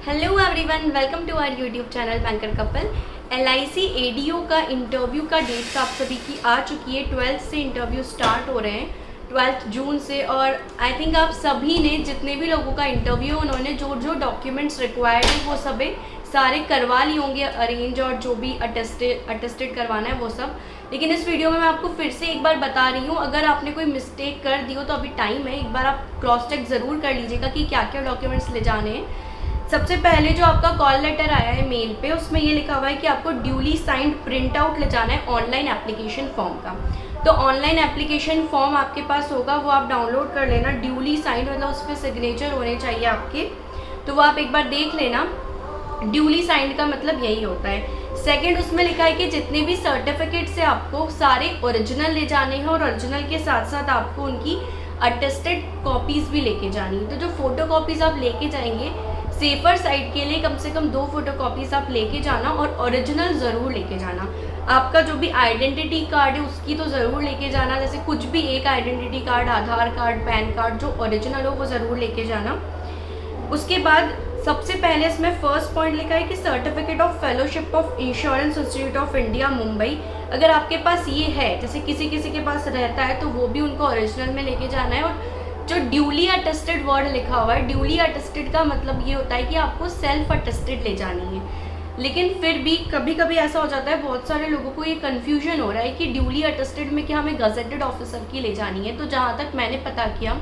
Hello everyone, welcome to our YouTube channel banker couple. LIC ADO का interview का dates आप सभी की आ चुकी है। 12th से इंटरव्यू स्टार्ट हो रहे हैं, 12 जून से। और आई थिंक आप सभी ने, जितने भी लोगों का इंटरव्यू, उन्होंने जो जो डॉक्यूमेंट्स रिक्वायर्ड है वो सभी सारे करवा लिए होंगे अरेंज, और जो भी अटेस्टेड करवाना है वो सब। लेकिन इस वीडियो में मैं आपको फिर से एक बार बता रही हूँ, अगर आपने कोई मिस्टेक कर दी हो तो अभी टाइम है, एक बार आप क्रॉस चेक ज़रूर कर लीजिएगा कि क्या क्या डॉक्यूमेंट्स ले जाने हैं। सबसे पहले जो आपका कॉल लेटर आया है मेल पे, उसमें ये लिखा हुआ है कि आपको ड्यूली साइंड प्रिंट आउट ले जाना है ऑनलाइन एप्लीकेशन फॉर्म का। तो ऑनलाइन एप्लीकेशन फॉर्म आपके पास होगा, वो आप डाउनलोड कर लेना। ड्यूली साइंड मतलब उस पर सिग्नेचर होने चाहिए आपके, तो वो आप एक बार देख लेना। ड्यूली साइंड का मतलब यही होता है। सेकंड, उसमें लिखा है कि जितने भी सर्टिफिकेट से आपको सारे ओरिजिनल ले जाने हैं, और ओरिजिनल के साथ साथ आपको उनकी अटेस्टेड कॉपीज़ भी लेके जानी है। तो जो फोटो कॉपीज़ आप लेके जाएंगे, सेफर साइड के लिए कम से कम 2 फोटो कॉपीज़ आप लेके जाना, और ओरिजिनल ज़रूर लेके जाना। आपका जो भी आइडेंटिटी कार्ड है उसकी तो ज़रूर लेके जाना, जैसे कुछ भी एक आइडेंटिटी कार्ड, आधार कार्ड, पैन कार्ड, जो ओरिजिनल हो वो ज़रूर लेके जाना। उसके बाद सबसे पहले इसमें फर्स्ट पॉइंट लिखा है कि certificate of fellowship of insurance institute of India Mumbai. अगर आपके पास ये है, जैसे किसी किसी के पास रहता है, तो वो भी उनको ओरिजिनल में लेके जाना है। और जो ड्यूली अटेस्टेड वर्ड लिखा हुआ है, ड्यूली अटेस्टेड का मतलब ये होता है कि आपको सेल्फ अटेस्टेड ले जानी है। लेकिन फिर भी कभी कभी ऐसा हो जाता है, बहुत सारे लोगों को ये कन्फ्यूजन हो रहा है कि ड्यूली अटेस्टेड में क्या हमें गजेटेड ऑफिसर की ले जानी है। तो जहाँ तक मैंने पता किया,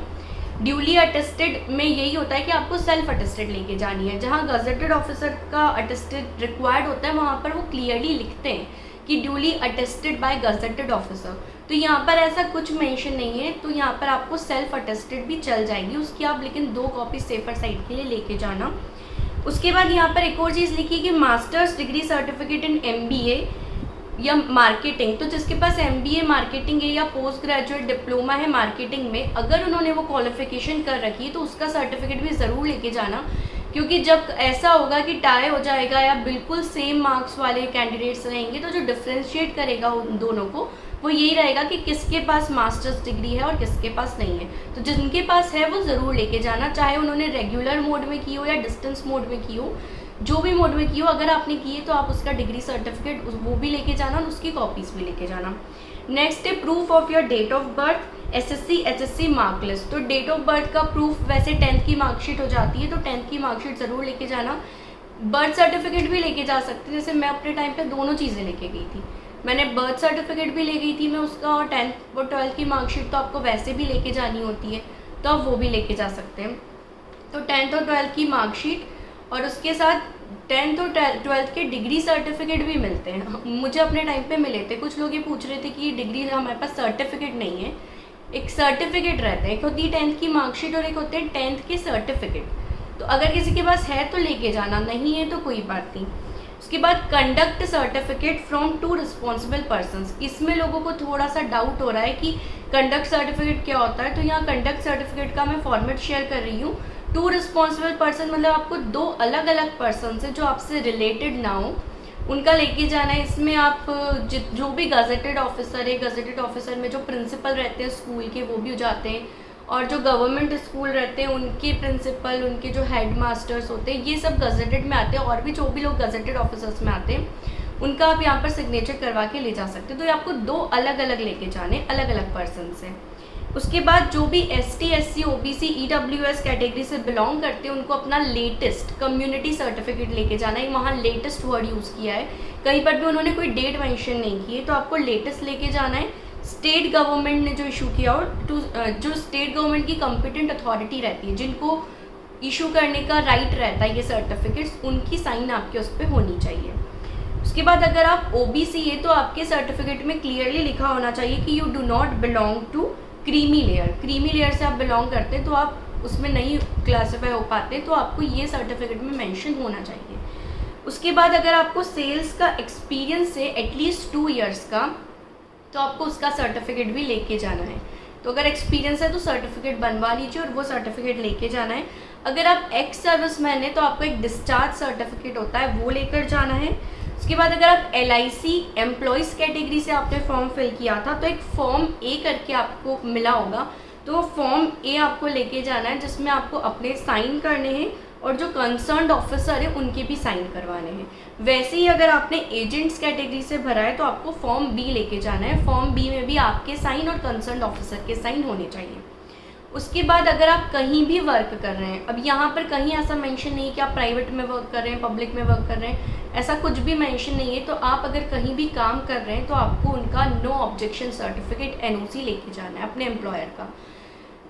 ड्यूली अटेस्टेड में यही होता है कि आपको सेल्फ अटेस्टेड लेके जानी है। जहाँ गजेटेड ऑफिसर का अटेस्टेड रिक्वायर्ड होता है, वहाँ पर वो क्लियरली लिखते हैं कि duly attested bye gazetted officer. तो यहाँ पर ऐसा कुछ मेंशन नहीं है, तो यहाँ पर आपको सेल्फ अटेस्टेड भी चल जाएगी। उसकी आप लेकिन 2 कॉपी सेफर साइड के लिए लेके जाना। उसके बाद यहाँ पर एक और चीज़ लिखी कि masters degree certificate in MBA या मार्केटिंग। तो जिसके पास MBA मार्केटिंग है या पोस्ट ग्रेजुएट डिप्लोमा है मार्केटिंग में, अगर उन्होंने वो क्वालिफिकेशन कर रखी है तो उसका सर्टिफिकेट भी ज़रूर लेके जाना। क्योंकि जब ऐसा होगा कि टाई हो जाएगा या बिल्कुल सेम मार्क्स वाले कैंडिडेट्स रहेंगे, तो जो डिफ्रेंशिएट करेगा उन दोनों को वो यही रहेगा कि किसके पास मास्टर्स डिग्री है और किसके पास नहीं है। तो जिनके पास है वो ज़रूर लेके जाना, चाहे उन्होंने रेगुलर मोड में की हो या डिस्टेंस मोड में की हो, जो भी मोड में की हो। अगर आपने की है तो आप उसका डिग्री सर्टिफिकेट वो भी लेके जाना और उसकी कॉपीज़ भी लेके जाना। नेक्स्ट है proof of your date of birth, SSC HSC mark list. तो डेट ऑफ बर्थ का प्रूफ वैसे 10th की मार्कशीट हो जाती है, तो 10th की मार्कशीट ज़रूर लेके जाना। बर्थ सर्टिफिकेट भी लेके जा सकते हैं, जैसे मैं अपने टाइम पे दोनों चीज़ें लेके गई थी। मैंने बर्थ सर्टिफिकेट भी ले गई थी मैं उसका, और 10th और 12th की मार्कशीट तो आपको वैसे भी लेके जानी होती है, तो आप वो भी लेके जा सकते हैं। तो 10th और 12th की मार्कशीट, और उसके साथ 10th और 12th के डिग्री सर्टिफिकेट भी मिलते हैं। मुझे अपने टाइम पे मिले थे। कुछ लोग ये पूछ रहे थे कि डिग्री हमारे पास सर्टिफिकेट नहीं है। एक सर्टिफिकेट रहते हैं, एक होती है 10th की मार्कशीट और एक होते हैं 10th के सर्टिफिकेट। तो अगर किसी के पास है तो लेके जाना, नहीं है तो कोई बात नहीं। उसके बाद conduct certificate from 2 responsible persons. इसमें लोगों को थोड़ा सा डाउट हो रहा है कि कंडक्ट सर्टिफिकेट क्या होता है। तो यहाँ कंडक्ट सर्टिफिकेट का मैं फॉर्मेट शेयर कर रही हूँ। 2 रिस्पॉन्सिबल पर्सन मतलब आपको 2 अलग अलग पर्सन से जो आपसे रिलेटेड ना हो, उनका लेके जाना है। इसमें आप जो भी गजेटेड ऑफिसर है, गजेटेड ऑफिसर में जो प्रिंसिपल रहते हैं स्कूल के वो भी हो जाते हैं, और जो गवर्नमेंट स्कूल रहते हैं उनके प्रिंसिपल, उनके जो हेड मास्टर्स होते हैं, ये सब गजेटेड में आते हैं। और भी जो भी लोग गजेटेड ऑफिसर्स में आते हैं, उनका आप यहाँ पर सिग्नेचर करवा के ले जा सकते हैं। तो ये आपको 2 अलग अलग लेके जाने, अलग अलग पर्सन से। उसके बाद जो भी ST SC OBC EWS category से बिलोंग करते हैं, उनको अपना लेटेस्ट कम्युनिटी सर्टिफिकेट लेके जाना है। वहाँ लेटेस्ट वर्ड यूज़ किया है, कहीं पर भी उन्होंने कोई डेट मेंशन नहीं की है, तो आपको लेटेस्ट लेके जाना है। स्टेट गवर्नमेंट ने जो इशू किया हो, जो स्टेट गवर्नमेंट की कॉम्पिटेंट अथॉरिटी रहती है, जिनको इशू करने का राइट रहता है ये सर्टिफिकेट्स, उनकी साइन आपके उस पर होनी चाहिए। उसके बाद अगर आप OBC है तो आपके सर्टिफिकेट में क्लियरली लिखा होना चाहिए कि you do not belong to creamy layer. Creamy layer से आप बिलोंग करते हैं तो आप उसमें नहीं क्लासीफाई हो पाते, तो आपको ये सर्टिफिकेट में मेंशन होना चाहिए। उसके बाद अगर आपको सेल्स का एक्सपीरियंस है एटलीस्ट 2 ईयर्स का, तो आपको उसका सर्टिफिकेट भी लेके जाना है। तो अगर एक्सपीरियंस है तो सर्टिफिकेट बनवा लीजिए और वो सर्टिफिकेट लेके जाना है। अगर आप एक्स सर्विस मैन है तो आपको एक डिस्चार्ज सर्टिफिकेट होता है, वो लेकर जाना है। उसके बाद अगर आप LIC एम्प्लॉयज़ कैटेगरी से आपने फॉर्म फिल किया था, तो एक फॉर्म A करके आपको मिला होगा, तो वो फॉर्म A आपको लेके जाना है, जिसमें आपको अपने साइन करने हैं और जो कंसर्न्ड ऑफिसर है उनके भी साइन करवाने हैं। वैसे ही अगर आपने एजेंट्स कैटेगरी से भरा है तो आपको फॉर्म बी लेके जाना है। फॉर्म बी में भी आपके साइन और कंसर्न्ड ऑफिसर के साइन होने चाहिए। उसके बाद अगर आप कहीं भी वर्क कर रहे हैं, अब यहाँ पर कहीं ऐसा मेंशन नहीं है कि आप प्राइवेट में वर्क कर रहे हैं, पब्लिक में वर्क कर रहे हैं, ऐसा कुछ भी मेंशन नहीं है। तो आप अगर कहीं भी काम कर रहे हैं तो आपको उनका नो ऑब्जेक्शन सर्टिफिकेट NOC लेके जाना है अपने एम्प्लॉयर का।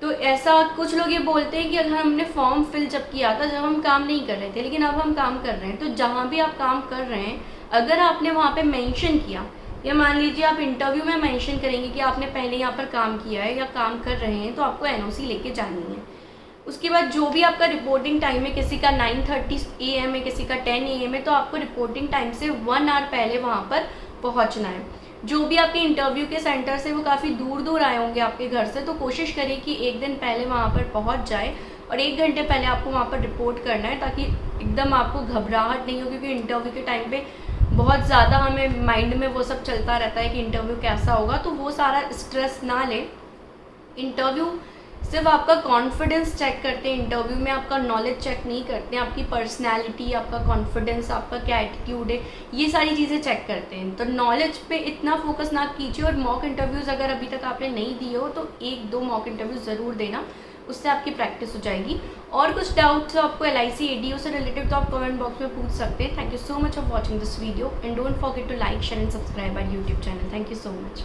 तो ऐसा कुछ लोग ये बोलते हैं कि अगर हमने फॉर्म फिल जब किया था जब हम काम नहीं कर रहे थे, लेकिन अब हम काम कर रहे हैं, तो जहाँ भी आप काम कर रहे हैं अगर आपने वहाँ पे मेंशन किया, या मान लीजिए आप इंटरव्यू में मेंशन करेंगे कि आपने पहले यहाँ पर काम किया है या काम कर रहे हैं, तो आपको NOC लेके जानी है। उसके बाद जो भी आपका रिपोर्टिंग टाइम है, किसी का 9:30 AM है, किसी का 10 AM है, तो आपको रिपोर्टिंग टाइम से 1 आवर पहले वहाँ पर पहुँचना है। जो भी आपके इंटरव्यू के सेंटर से वो काफ़ी दूर दूर आए होंगे आपके घर से, तो कोशिश करें कि एक दिन पहले वहाँ पर पहुँच जाए और 1 घंटे पहले आपको वहाँ पर रिपोर्ट करना है, ताकि एकदम आपको घबराहट नहीं हो, क्योंकि इंटरव्यू के टाइम पे बहुत ज़्यादा हमें माइंड में वो सब चलता रहता है कि इंटरव्यू कैसा होगा, तो वो सारा स्ट्रेस ना लें। इंटरव्यू सिर्फ आपका कॉन्फिडेंस चेक करते हैं, इंटरव्यू में आपका नॉलेज चेक नहीं करते हैं, आपकी पर्सनैलिटी, आपका कॉन्फिडेंस, आपका क्या एटीट्यूड है, ये सारी चीज़ें चेक करते हैं। तो नॉलेज पे इतना फोकस ना कीजिए, और मॉक इंटरव्यूज़ अगर अभी तक आपने नहीं दिए हो तो 1-2 मॉक इंटरव्यूज़ ज़रूर देना, उससे आपकी प्रैक्टिस हो जाएगी। और कुछ डाउट्स हो आपको LIC ADO से रिलेटेड तो आप कमेंट बॉक्स में पूछ सकते हैं। Thank you so much for watching this video and don't forget to like, share and subscribe our YouTube channel. Thank you so much.